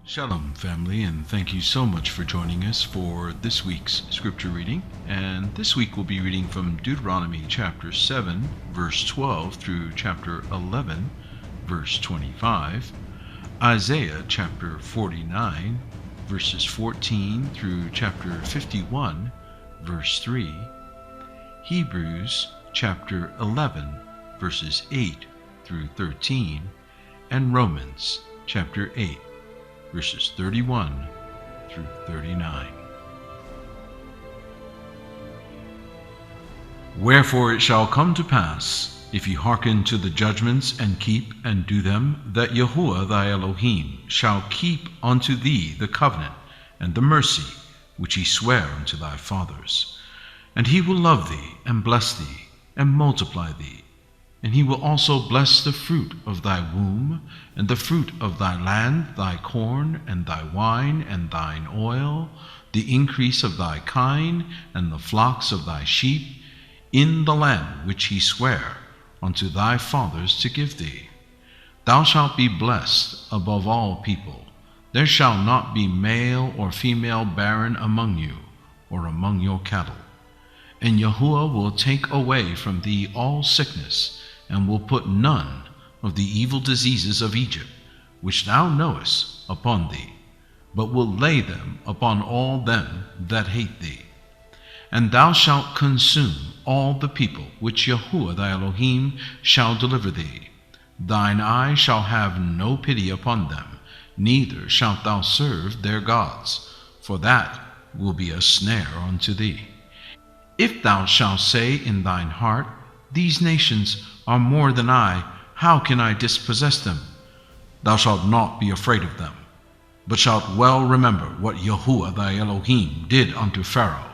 Shalom, family, and thank you so much for joining us for this week's scripture reading. And this week we'll be reading from Deuteronomy chapter 7, verse 12 through chapter 11, verse 25, Isaiah chapter 49, verses 14 through chapter 51, verse 3, Hebrews chapter 11, verses 8 through 13, and Romans chapter 8, verses 31 through 39. Wherefore it shall come to pass, if ye hearken to the judgments and keep and do them, that Yahuwah thy Elohim shall keep unto thee the covenant and the mercy which he sware unto thy fathers. And he will love thee and bless thee and multiply thee. And he will also bless the fruit of thy womb, and the fruit of thy land, thy corn, and thy wine, and thine oil, the increase of thy kine, and the flocks of thy sheep, in the land which he sware unto thy fathers to give thee. Thou shalt be blessed above all people. There shall not be male or female barren among you, or among your cattle. And Yahuwah will take away from thee all sickness, and will put none of the evil diseases of Egypt, which thou knowest, upon thee, but will lay them upon all them that hate thee. And thou shalt consume all the people which Yahuwah thy Elohim shall deliver thee. Thine eye shall have no pity upon them, neither shalt thou serve their gods, for that will be a snare unto thee. If thou shalt say in thine heart, These nations are more than I, how can I dispossess them? Thou shalt not be afraid of them, but shalt well remember what Yahuwah thy Elohim did unto Pharaoh,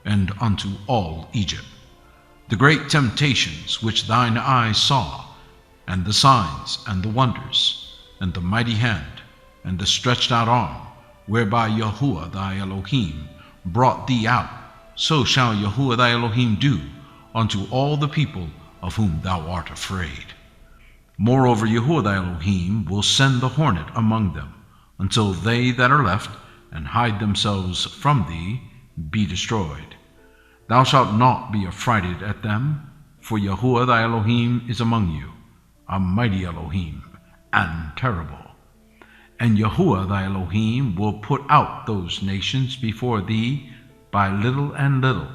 and unto all Egypt, the great temptations which thine eyes saw, and the signs and the wonders, and the mighty hand, and the stretched out arm, whereby Yahuwah thy Elohim brought thee out, so shall Yahuwah thy Elohim do unto all the people of whom thou art afraid. Moreover, Yahuwah thy Elohim will send the hornet among them, until they that are left, and hide themselves from thee, be destroyed. Thou shalt not be affrighted at them, for Yahuwah thy Elohim is among you, a mighty Elohim, and terrible. And Yahuwah thy Elohim will put out those nations before thee by little and little.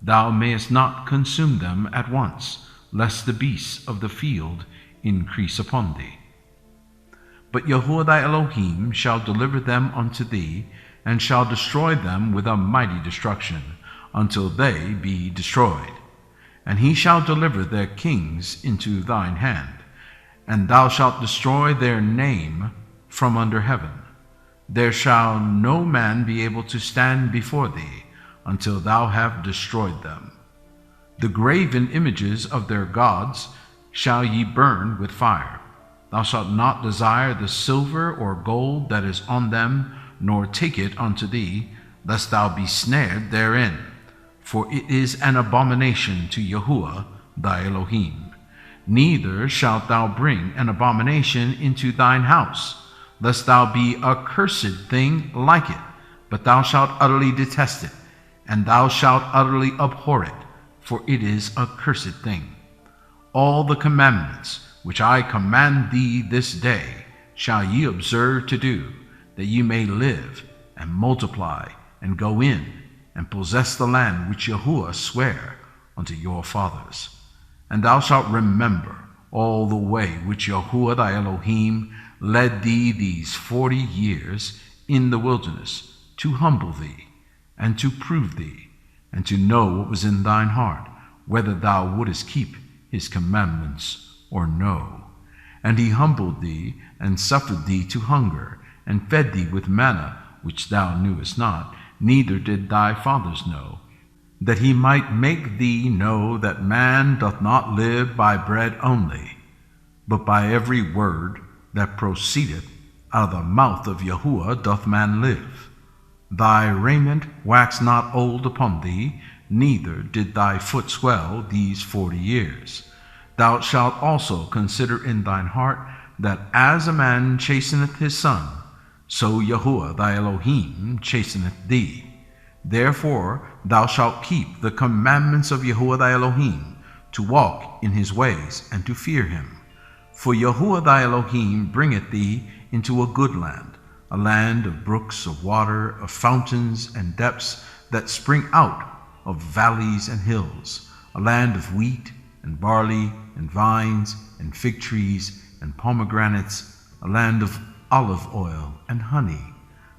Thou mayest not consume them at once, lest the beasts of the field increase upon thee. But Yahuwah thy Elohim shall deliver them unto thee, and shall destroy them with a mighty destruction, until they be destroyed. And he shall deliver their kings into thine hand, and thou shalt destroy their name from under heaven. There shall no man be able to stand before thee, until thou have destroyed them. The graven images of their gods shall ye burn with fire. Thou shalt not desire the silver or gold that is on them, nor take it unto thee, lest thou be snared therein. For it is an abomination to Yahuwah thy Elohim. Neither shalt thou bring an abomination into thine house, lest thou be a cursed thing like it, but thou shalt utterly detest it, and thou shalt utterly abhor it, for it is a cursed thing. All the commandments which I command thee this day shall ye observe to do, that ye may live and multiply and go in and possess the land which Yahuwah sware unto your fathers. And thou shalt remember all the way which Yahuwah thy Elohim led thee these 40 years in the wilderness, to humble thee, and to prove thee, and to know what was in thine heart, whether thou wouldest keep his commandments or no. And he humbled thee, and suffered thee to hunger, and fed thee with manna, which thou knewest not, neither did thy fathers know, that he might make thee know that man doth not live by bread only, but by every word that proceedeth out of the mouth of Yahuwah doth man live. Thy raiment waxed not old upon thee, neither did thy foot swell these 40 years. Thou shalt also consider in thine heart that as a man chasteneth his son, so Yahuwah thy Elohim chasteneth thee. Therefore thou shalt keep the commandments of Yahuwah thy Elohim, to walk in his ways, and to fear him. For Yahuwah thy Elohim bringeth thee into a good land, a land of brooks of water, of fountains and depths that spring out of valleys and hills, a land of wheat and barley and vines and fig trees and pomegranates, a land of olive oil and honey,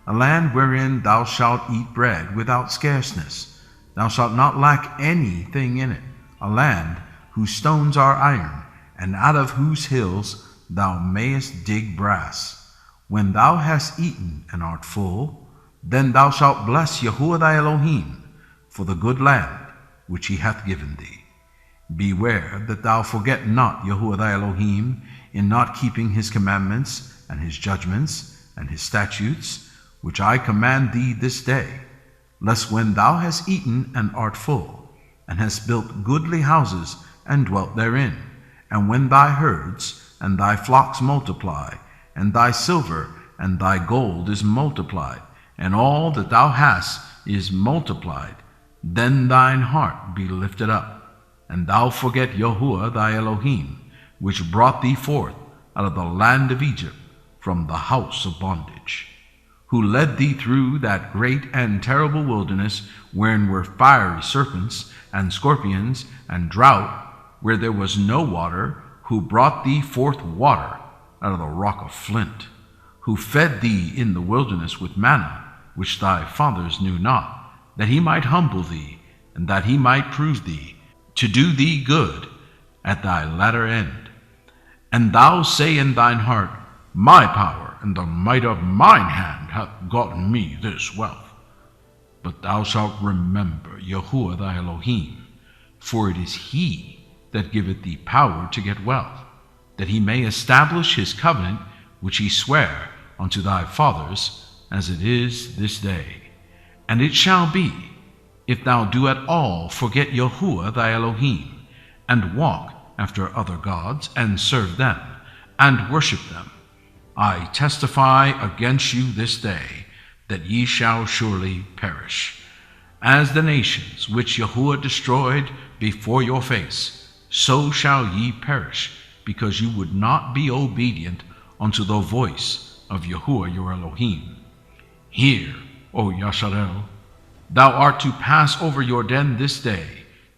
a land wherein thou shalt eat bread without scarceness. Thou shalt not lack anything in it, a land whose stones are iron, and out of whose hills thou mayest dig brass. When thou hast eaten and art full, then thou shalt bless Yahuwah thy Elohim for the good land which he hath given thee. Beware that thou forget not Yahuwah thy Elohim in not keeping his commandments and his judgments and his statutes, which I command thee this day, lest when thou hast eaten and art full, and hast built goodly houses and dwelt therein, and when thy herds and thy flocks multiply, and thy silver and thy gold is multiplied, and all that thou hast is multiplied, then thine heart be lifted up, and thou forget Yahuwah thy Elohim, which brought thee forth out of the land of Egypt from the house of bondage, who led thee through that great and terrible wilderness, wherein were fiery serpents and scorpions and drought, where there was no water, who brought thee forth water out of the rock of flint, who fed thee in the wilderness with manna, which thy fathers knew not, that he might humble thee, and that he might prove thee, to do thee good at thy latter end. And thou say in thine heart, My power and the might of mine hand hath gotten me this wealth. But thou shalt remember Yahuwah thy Elohim, for it is he that giveth thee power to get wealth, that he may establish his covenant which he sware unto thy fathers, as it is this day. And it shall be, if thou do at all forget Yahuwah thy Elohim, and walk after other gods, and serve them, and worship them, I testify against you this day, that ye shall surely perish. As the nations which Yahuwah destroyed before your face, so shall ye perish, because you would not be obedient unto the voice of Yahuwah your Elohim. Hear, O Yasharel, thou art to pass over Jordan this day,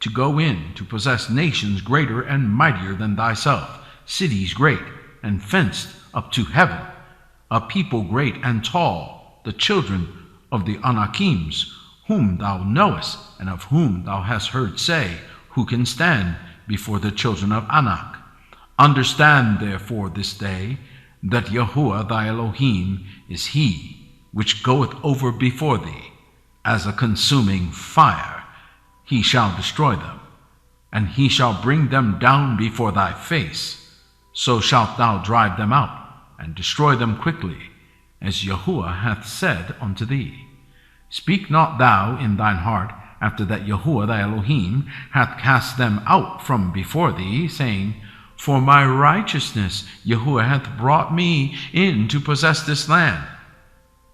to go in to possess nations greater and mightier than thyself, cities great and fenced up to heaven, a people great and tall, the children of the Anakims, whom thou knowest, and of whom thou hast heard say, who can stand before the children of Anak. Understand therefore this day that Yahuwah thy Elohim is he which goeth over before thee as a consuming fire. He shall destroy them, and he shall bring them down before thy face. So shalt thou drive them out, and destroy them quickly, as Yahuwah hath said unto thee. Speak not thou in thine heart, after that Yahuwah thy Elohim hath cast them out from before thee, saying, For my righteousness Yahuwah hath brought me in to possess this land.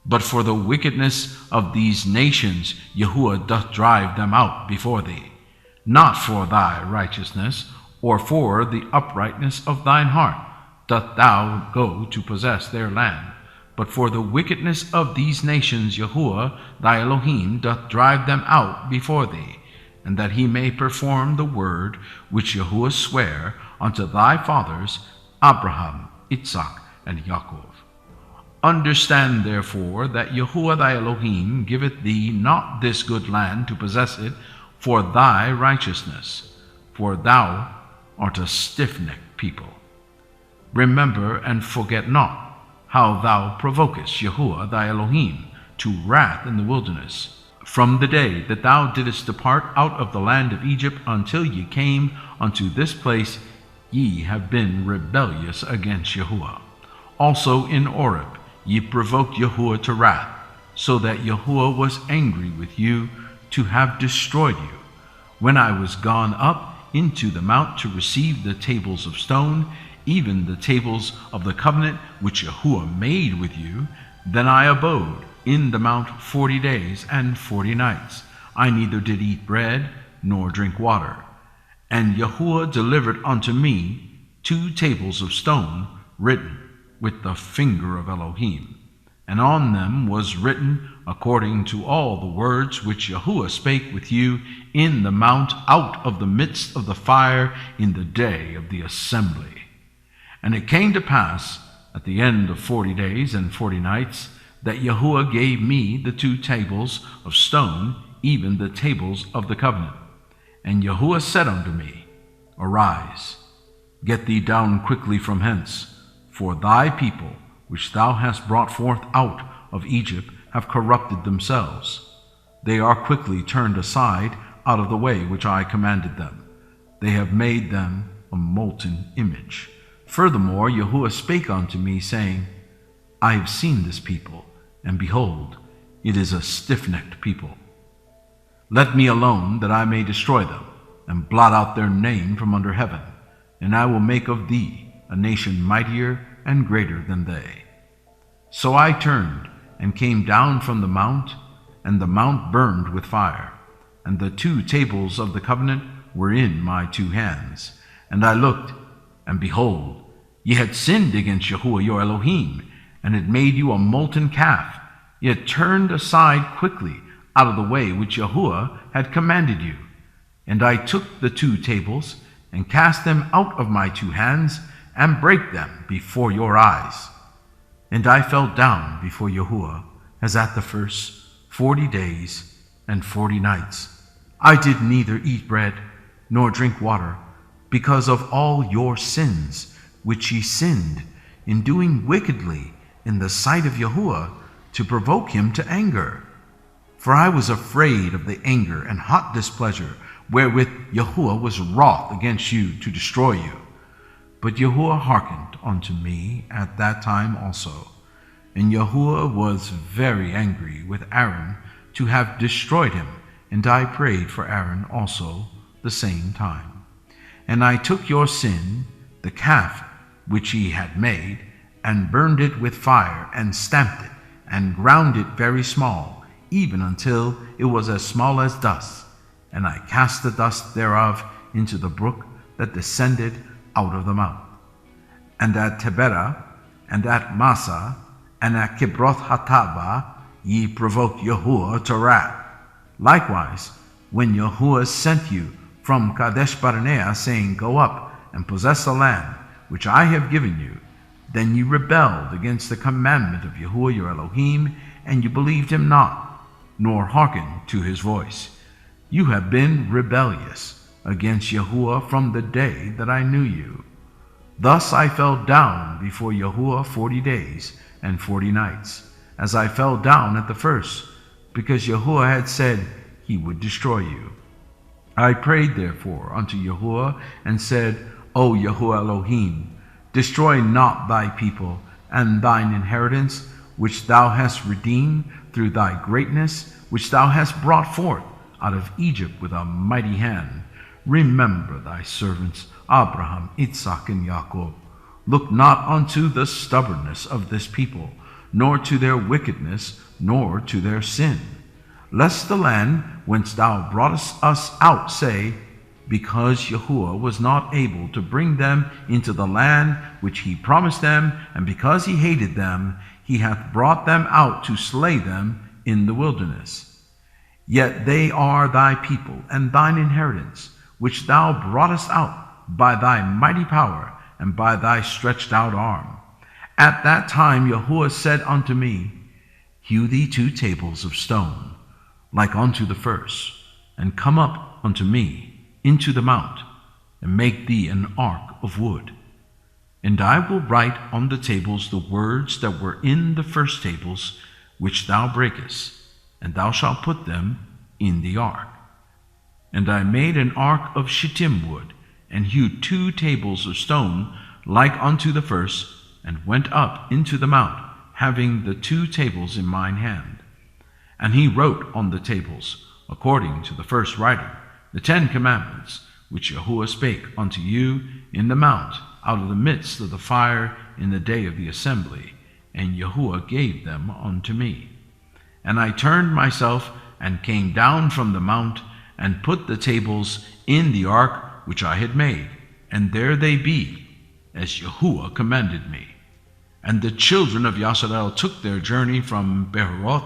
But for the wickedness of these nations Yahuwah doth drive them out before thee, not for thy righteousness, or for the uprightness of thine heart doth thou go to possess their land, but for the wickedness of these nations Yahuwah thy Elohim doth drive them out before thee, and that he may perform the word which Yahuwah sware unto thy fathers, Abraham, Isaac, and Jacob. Understand therefore that Yahuwah thy Elohim giveth thee not this good land to possess it for thy righteousness, for thou art a stiff-necked people. Remember and forget not how thou provokest Yahuwah thy Elohim to wrath in the wilderness, from the day that thou didst depart out of the land of Egypt until ye came unto this place. Ye have been rebellious against Yahuwah. Also in Oreb ye provoked Yahuwah to wrath, so that Yahuwah was angry with you to have destroyed you. When I was gone up into the mount to receive the tables of stone, even the tables of the covenant which Yahuwah made with you, Then I abode in the mount 40 days and 40 nights. I neither did eat bread nor drink water. And Yahuwah delivered unto me 2 tables of stone written with the finger of Elohim, and on them was written according to all the words which Yahuwah spake with you in the mount out of the midst of the fire in the day of the assembly. And it came to pass at the end of 40 days and 40 nights that Yahuwah gave me the 2 tables of stone, even the tables of the covenant. And Yahuwah said unto me, Arise, get thee down quickly from hence, for thy people, which thou hast brought forth out of Egypt, have corrupted themselves. They are quickly turned aside out of the way which I commanded them. They have made them a molten image. Furthermore, Yahuwah spake unto me, saying, I have seen this people, and behold, it is a stiff-necked people. Let me alone, that I may destroy them, and blot out their name from under heaven, and I will make of thee a nation mightier and greater than they. So I turned and came down from the mount, and the mount burned with fire, and the 2 tables of the covenant were in my 2 hands. And I looked, and behold, ye had sinned against Yahuwah your Elohim, and had made you a molten calf. Ye had turned aside quickly out of the way which Yahuwah had commanded you. And I took the 2 tables, and cast them out of my 2 hands, and brake them before your eyes. And I fell down before Yahuwah, as at the first 40 days and 40 nights. I did neither eat bread nor drink water, because of all your sins, which ye sinned in doing wickedly in the sight of Yahuwah, to provoke him to anger. For I was afraid of the anger and hot displeasure wherewith Yahuwah was wroth against you to destroy you. But Yahuwah hearkened unto me at that time also. And Yahuwah was very angry with Aaron to have destroyed him, and I prayed for Aaron also the same time. And I took your sin, the calf which ye had made, and burned it with fire, and stamped it, and ground it very small, even until it was as small as dust. And I cast the dust thereof into the brook that descended out of the mount. And at Tebera, and at Massa, and at Kibroth Hatava, ye provoked Yahuwah to wrath. Likewise, when Yahuwah sent you from Kadesh Barnea, saying, Go up and possess the land which I have given you, then you rebelled against the commandment of Yahuwah your Elohim, and you believed him not, nor hearkened to his voice. You have been rebellious against Yahuwah from the day that I knew you. Thus I fell down before Yahuwah 40 days and 40 nights, as I fell down at the first, because Yahuwah had said he would destroy you. I prayed therefore unto Yahuwah, and said, O Yahuwah Elohim, destroy not thy people and thine inheritance, which thou hast redeemed through thy greatness, which thou hast brought forth out of Egypt with a mighty hand. Remember thy servants Abraham, Isaac, and Jacob. Look not unto the stubbornness of this people, nor to their wickedness, nor to their sin. Lest the land whence thou broughtest us out say, Because Yahuwah was not able to bring them into the land which he promised them, and because he hated them, he hath brought them out to slay them in the wilderness. Yet they are thy people and thine inheritance, which thou broughtest out by thy mighty power and by thy stretched out arm. At that time Yahuwah said unto me, Hew thee 2 tables of stone, like unto the first, and come up unto me into the mount, and make thee an ark of wood. And I will write on the tables the words that were in the first tables, which thou breakest, and thou shalt put them in the ark. And I made an ark of shittim wood, and hewed 2 tables of stone like unto the first, and went up into the mount, having the 2 tables in mine hand. And he wrote on the tables, according to the first writing, the 10 commandments, which Yahuwah spake unto you in the mount, out of the midst of the fire in the day of the assembly. and Yahuwah gave them unto me. And I turned myself and came down from the mount, and put the tables in the ark which I had made, and there they be, as Yahuwah commanded me. And the children of Yasharel took their journey from Beheroth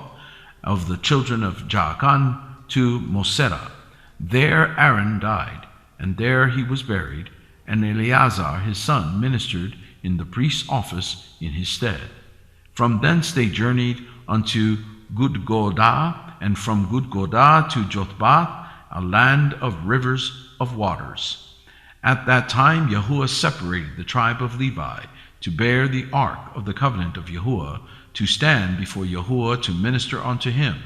of the children of Jaakan to Mosera. There Aaron died, and there he was buried, and Eleazar his son ministered in the priest's office in his stead. From thence they journeyed unto Gudgodah, and from Gudgodah to Jotbath, a land of rivers of waters. At that time Yahuwah separated the tribe of Levi to bear the ark of the covenant of Yahuwah, to stand before Yahuwah to minister unto him,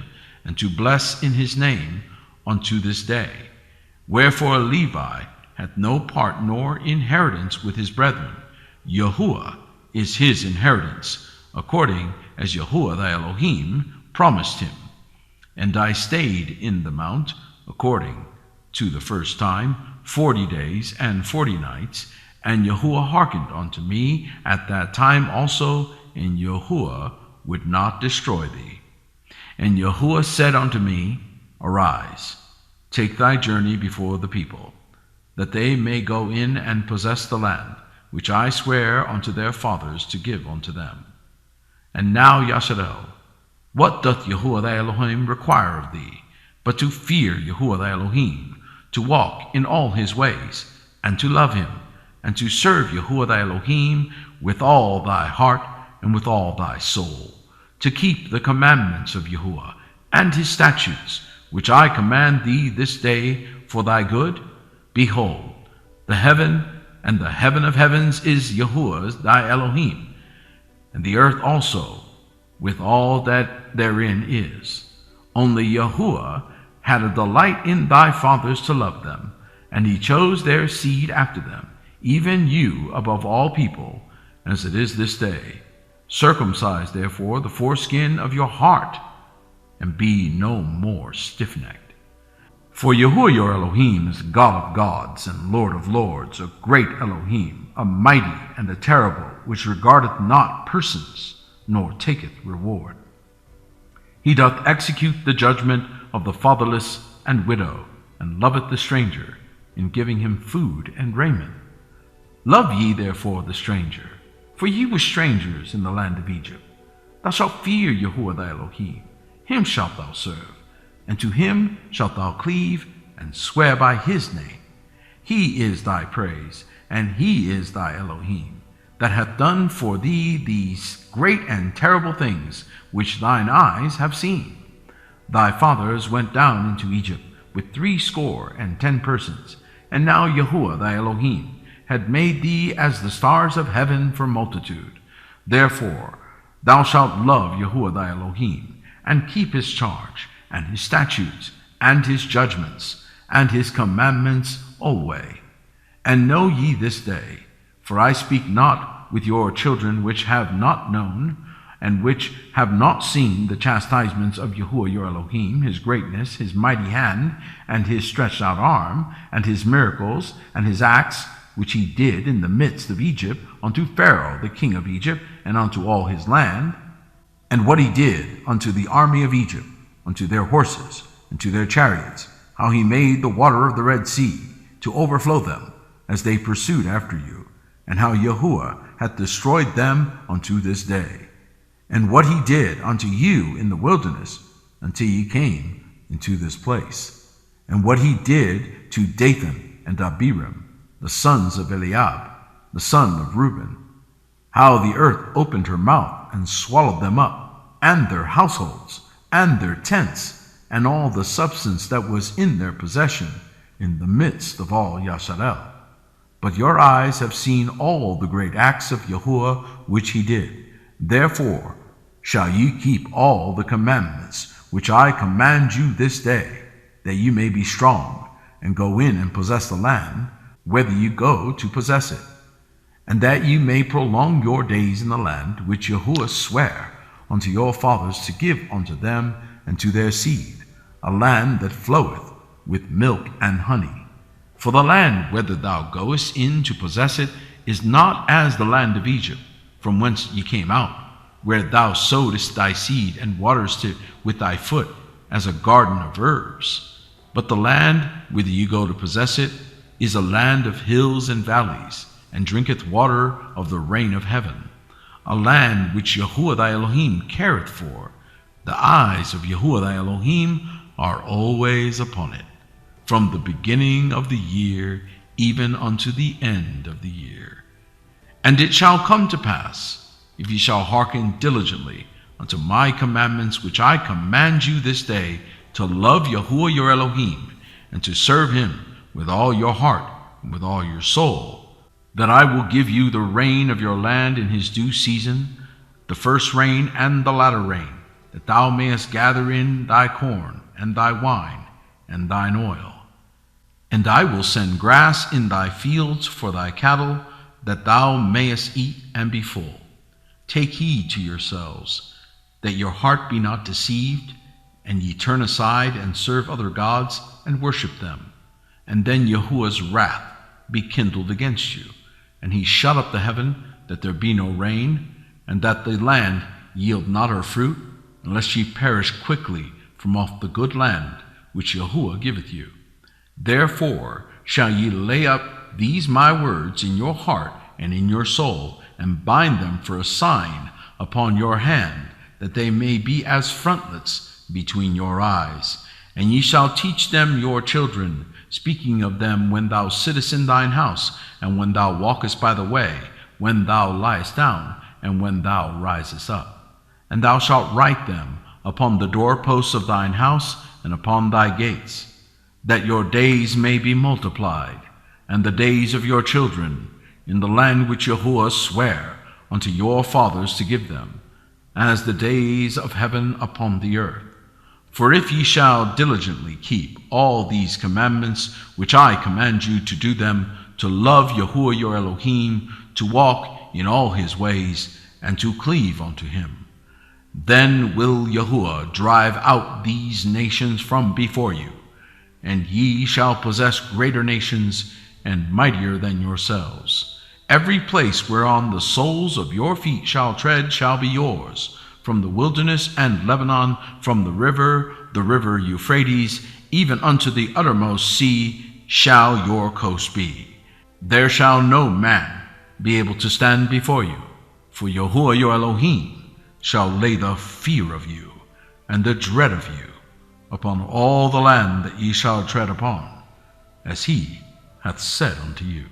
and to bless in his name unto this day. Wherefore Levi hath no part nor inheritance with his brethren. Yahuwah is his inheritance, according as Yahuwah thy Elohim promised him. And I stayed in the mount, according to the first time, 40 days and 40 nights, and Yahuwah hearkened unto me at that time also, and Yahuwah would not destroy thee. And Yahuwah said unto me, Arise, take thy journey before the people, that they may go in and possess the land, which I swear unto their fathers to give unto them. And now, Yasharel, what doth Yahuwah thy Elohim require of thee, but to fear Yahuwah thy Elohim, to walk in all his ways, and to love him, and to serve Yahuwah thy Elohim with all thy heart and with all thy soul, to keep the commandments of Yahuwah and his statutes, which I command thee this day for thy good? Behold, the heaven and the heaven of heavens is Yahuwah's thy Elohim, and the earth also with all that therein is. Only Yahuwah had a delight in thy fathers to love them, and he chose their seed after them, even you above all people, as it is this day. Circumcise therefore the foreskin of your heart, and be no more stiff-necked. For Yahuwah your Elohim is God of gods and Lord of lords, a great Elohim, a mighty and a terrible, which regardeth not persons, nor taketh reward. He doth execute the judgment of the fatherless and widow, and loveth the stranger, in giving him food and raiment. Love ye therefore the stranger, for ye were strangers in the land of Egypt. Thou shalt fear Yahuwah thy Elohim, him shalt thou serve, and to him shalt thou cleave, and swear by his name. He is thy praise, and he is thy Elohim, that hath done for thee these great and terrible things which thine eyes have seen. Thy fathers went down into Egypt with 70 persons, and now Yahuwah thy Elohim had made thee as the stars of heaven for multitude. Therefore thou shalt love Yahuwah thy Elohim, and keep his charge, and his statutes, and his judgments, and his commandments alway. And know ye this day, for I speak not with your children which have not known, and which have not seen the chastisements of Yahuwah your Elohim, his greatness, his mighty hand, and his stretched out arm, and his miracles, and his acts, which he did in the midst of Egypt, unto Pharaoh the king of Egypt, and unto all his land, and what he did unto the army of Egypt, unto their horses, and to their chariots, how he made the water of the Red Sea to overflow them, as they pursued after you, and how Yahuwah hath destroyed them unto this day, and what he did unto you in the wilderness, until ye came into this place, and what he did to Dathan and Abiram, the sons of Eliab, the son of Reuben, how the earth opened her mouth and swallowed them up, and their households, and their tents, and all the substance that was in their possession, in the midst of all Yasharel. But your eyes have seen all the great acts of Yahuwah which he did. Therefore shall ye keep all the commandments which I command you this day, that you may be strong, and go in and possess the land, whether you go to possess it, and that you may prolong your days in the land which Yahuwah sware unto your fathers to give unto them and to their seed, a land that floweth with milk and honey. For the land whither thou goest in to possess it is not as the land of Egypt, from whence ye came out, where thou sowest thy seed and waterest it with thy foot, as a garden of herbs. But the land whither you go to possess it is a land of hills and valleys, and drinketh water of the rain of heaven, a land which Yahuwah thy Elohim careth for. The eyes of Yahuwah thy Elohim are always upon it, from the beginning of the year even unto the end of the year. And it shall come to pass, if ye shall hearken diligently unto my commandments which I command you this day, to love Yahuwah your Elohim, and to serve him with all your heart and with all your soul, that I will give you the rain of your land in his due season, the first rain and the latter rain, that thou mayest gather in thy corn and thy wine and thine oil. And I will send grass in thy fields for thy cattle, that thou mayest eat and be full. Take heed to yourselves, that your heart be not deceived, and ye turn aside and serve other gods and worship them. And then Yahuwah's wrath be kindled against you, and he shut up the heaven, that there be no rain, and that the land yield not her fruit, unless ye perish quickly from off the good land which Yahuwah giveth you. Therefore shall ye lay up these my words in your heart and in your soul, and bind them for a sign upon your hand, that they may be as frontlets between your eyes. And ye shall teach them your children, speaking of them when thou sittest in thine house, and when thou walkest by the way, when thou liest down, and when thou risest up. And thou shalt write them upon the doorposts of thine house and upon thy gates, that your days may be multiplied, and the days of your children, in the land which Yahuwah sware unto your fathers to give them, as the days of heaven upon the earth. For if ye shall diligently keep all these commandments which I command you to do them, to love Yahuwah your Elohim, to walk in all his ways, and to cleave unto him, then will Yahuwah drive out these nations from before you, and ye shall possess greater nations and mightier than yourselves. Every place whereon the soles of your feet shall tread shall be yours, from the wilderness and Lebanon, from the river Euphrates, even unto the uttermost sea shall your coast be. There shall no man be able to stand before you, for Yahuwah your Elohim shall lay the fear of you and the dread of you upon all the land that ye shall tread upon, as he hath said unto you.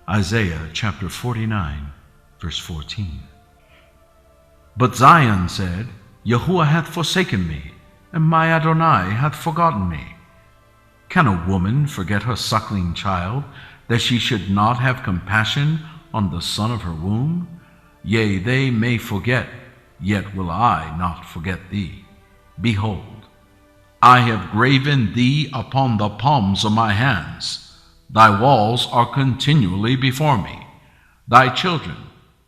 Isaiah chapter 49, verse 14. But Zion said, Yahuwah hath forsaken me, and my Adonai hath forgotten me. Can a woman forget her suckling child, that she should not have compassion on the son of her womb? Yea, they may forget, yet will I not forget thee. Behold, I have graven thee upon the palms of my hands. Thy walls are continually before me. Thy children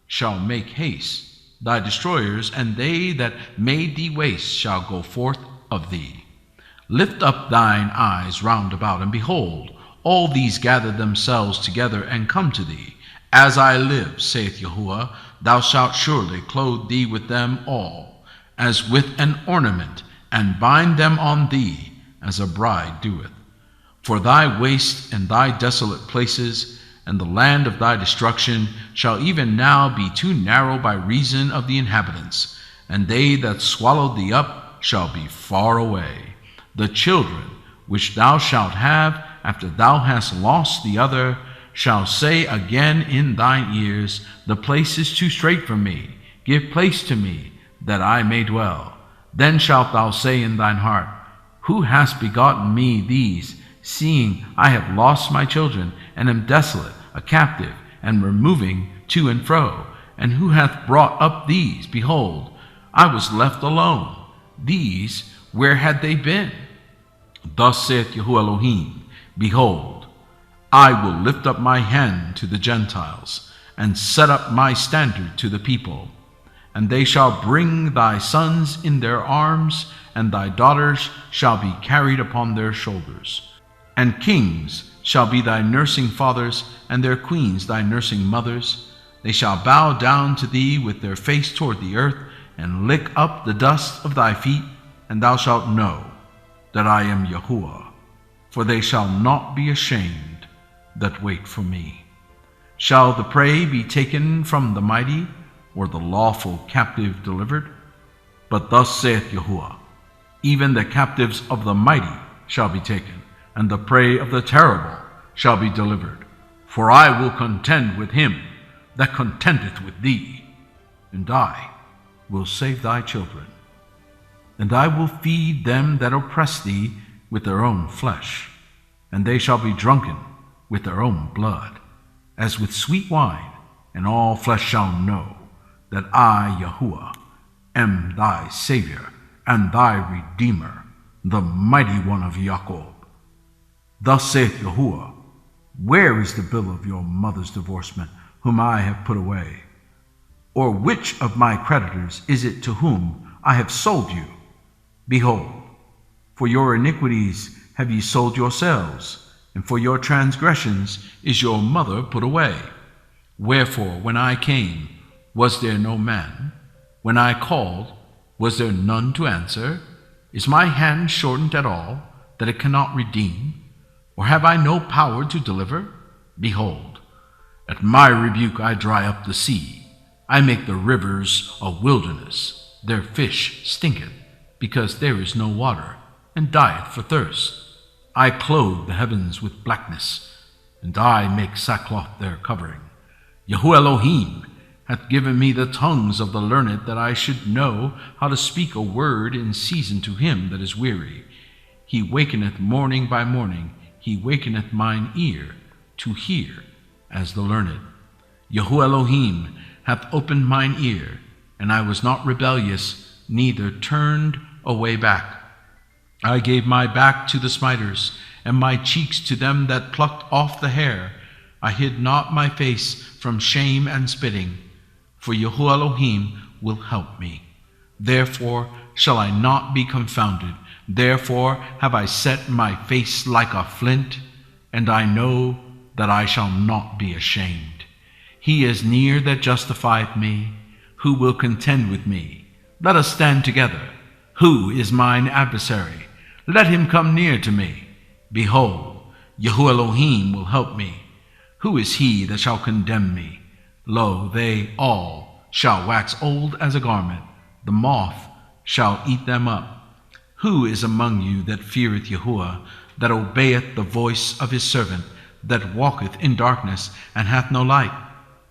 shall make haste. Thy destroyers and they that made thee waste shall go forth of thee. Lift up thine eyes round about, and behold, all these gather themselves together and come to thee. As I live, saith Yahuwah, thou shalt surely clothe thee with them all, as with an ornament, and bind them on thee, as a bride doeth. For thy waste and thy desolate places, and the land of thy destruction, shall even now be too narrow by reason of the inhabitants, and they that swallowed thee up shall be far away. The children which thou shalt have after thou hast lost the other shall say again in thine ears, the place is too strait for me, give place to me, that I may dwell. Then shalt thou say in thine heart, who has begotten me these, seeing I have lost my children, and am desolate, a captive, and removing to and fro? And who hath brought up these? Behold, I was left alone. These, where had they been? Thus saith Yahuwah Elohim, behold, I will lift up my hand to the Gentiles, and set up my standard to the people. And they shall bring thy sons in their arms, and thy daughters shall be carried upon their shoulders. And kings shall be thy nursing fathers, and their queens thy nursing mothers. They shall bow down to thee with their face toward the earth, and lick up the dust of thy feet, and thou shalt know that I am Yahuwah. For they shall not be ashamed that wait for me. Shall the prey be taken from the mighty, or the lawful captive delivered? But thus saith Yahuwah, even the captives of the mighty shall be taken, and the prey of the terrible shall be delivered. For I will contend with him that contendeth with thee, and I will save thy children. And I will feed them that oppress thee with their own flesh, and they shall be drunken with their own blood, as with sweet wine, and all flesh shall know that I, Yahuwah, am thy Savior and thy Redeemer, the mighty one of Jacob. Thus saith Yahuwah, where is the bill of your mother's divorcement, whom I have put away? Or which of my creditors is it to whom I have sold you? Behold, for your iniquities have ye sold yourselves, and for your transgressions is your mother put away. Wherefore, when I came, was there no man? When I called, was there none to answer? Is my hand shortened at all, that it cannot redeem? Or have I no power to deliver? Behold, at my rebuke I dry up the sea. I make the rivers a wilderness. Their fish stinketh, because there is no water, and dieth for thirst. I clothe the heavens with blackness, and I make sackcloth their covering. Yahuwah Elohim hath given me the tongues of the learned, that I should know how to speak a word in season to him that is weary. He wakeneth morning by morning, he wakeneth mine ear to hear as the learned. Yahuwah Elohim hath opened mine ear, and I was not rebellious, neither turned away back. I gave my back to the smiters, and my cheeks to them that plucked off the hair. I hid not my face from shame and spitting, for Yahuwah Elohim will help me. Therefore shall I not be confounded. Therefore have I set my face like a flint, and I know that I shall not be ashamed. He is near that justifieth me. Who will contend with me? Let us stand together. Who is mine adversary? Let him come near to me. Behold, Yahuwah Elohim will help me. Who is he that shall condemn me? Lo, they all shall wax old as a garment. The moth shall eat them up. Who is among you that feareth Yahuwah, that obeyeth the voice of his servant, that walketh in darkness, and hath no light?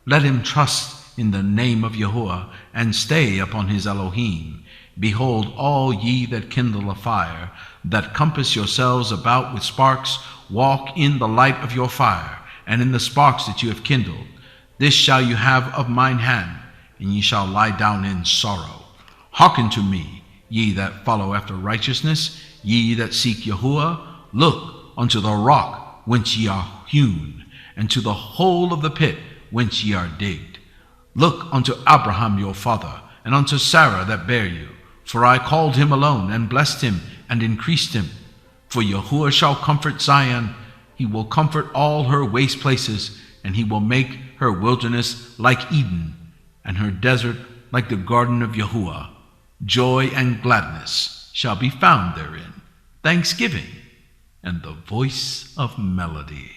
Let him trust in the name of Yahuwah, and stay upon his Elohim. Behold, all ye that kindle a fire, that compass yourselves about with sparks, walk in the light of your fire, and in the sparks that you have kindled. This shall you have of mine hand, and ye shall lie down in sorrow. Hearken to me, ye that follow after righteousness, ye that seek Yahuwah. Look unto the rock whence ye are hewn, and to the hole of the pit whence ye are digged. Look unto Abraham your father, and unto Sarah that bare you. For I called him alone, and blessed him, and increased him. For Yahuwah shall comfort Zion. He will comfort all her waste places, and he will make her wilderness like Eden, and her desert like the garden of Yahuwah. Joy and gladness shall be found therein, thanksgiving, and the voice of melody.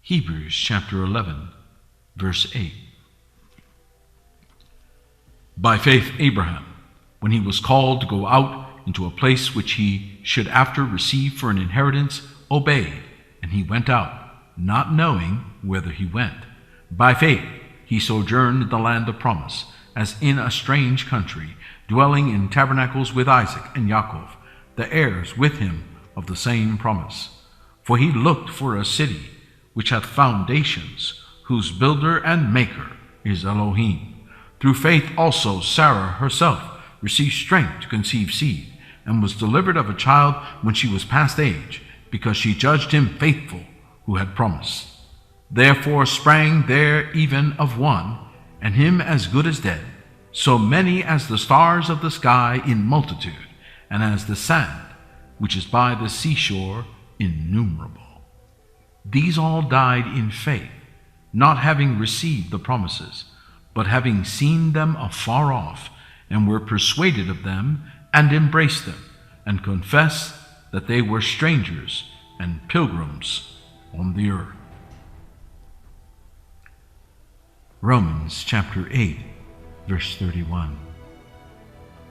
Hebrews chapter 11, verse 8. By faith Abraham, when he was called to go out into a place which he should after receive for an inheritance, obeyed, and he went out, not knowing whither he went. By faith he sojourned in the land of promise, as in a strange country, dwelling in tabernacles with Isaac and Jacob, the heirs with him of the same promise. For he looked for a city which hath foundations, whose builder and maker is Elohim. Through faith also Sarah herself received strength to conceive seed, and was delivered of a child when she was past age, because she judged him faithful who had promised. Therefore sprang there even of one, and him as good as dead, so many as the stars of the sky in multitude, and as the sand which is by the seashore innumerable. These all died in faith, not having received the promises, but having seen them afar off, and were persuaded of them, and embraced them, and confessed that they were strangers and pilgrims on the earth. Romans chapter 8, verse 31.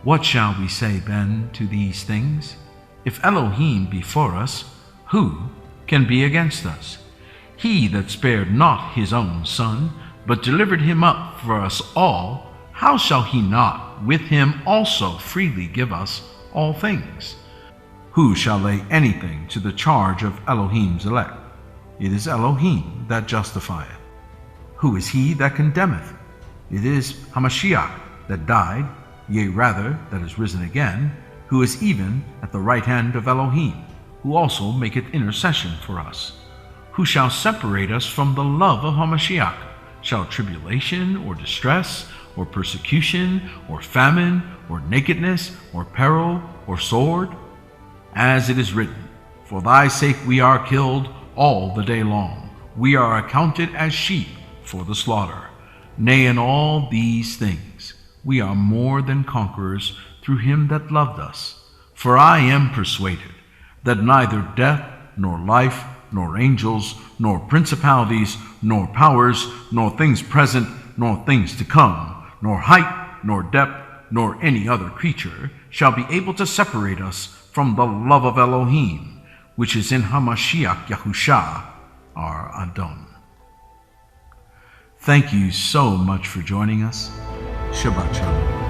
What shall we say then to these things? If Elohim be for us, who can be against us? He that spared not his own Son, but delivered him up for us all, how shall he not with him also freely give us all things? Who shall lay anything to the charge of Elohim's elect? It is Elohim that justifieth. Who is he that condemneth? It is Hamashiach that died, yea rather, that is risen again, who is even at the right hand of Elohim, who also maketh intercession for us. Who shall separate us from the love of Hamashiach? Shall tribulation, or distress, or persecution, or famine, or nakedness, or peril, or sword? As it is written, For thy sake we are killed all the day long. We are accounted as sheep for the slaughter. Nay, in all these things we are more than conquerors through him that loved us. For I am persuaded that neither death, nor life, nor angels, nor principalities, nor powers, nor things present, nor things to come, nor height, nor depth, nor any other creature shall be able to separate us from the love of Elohim, which is in Hamashiach Yahusha, our Adon. Thank you so much for joining us. Shabbat Shalom.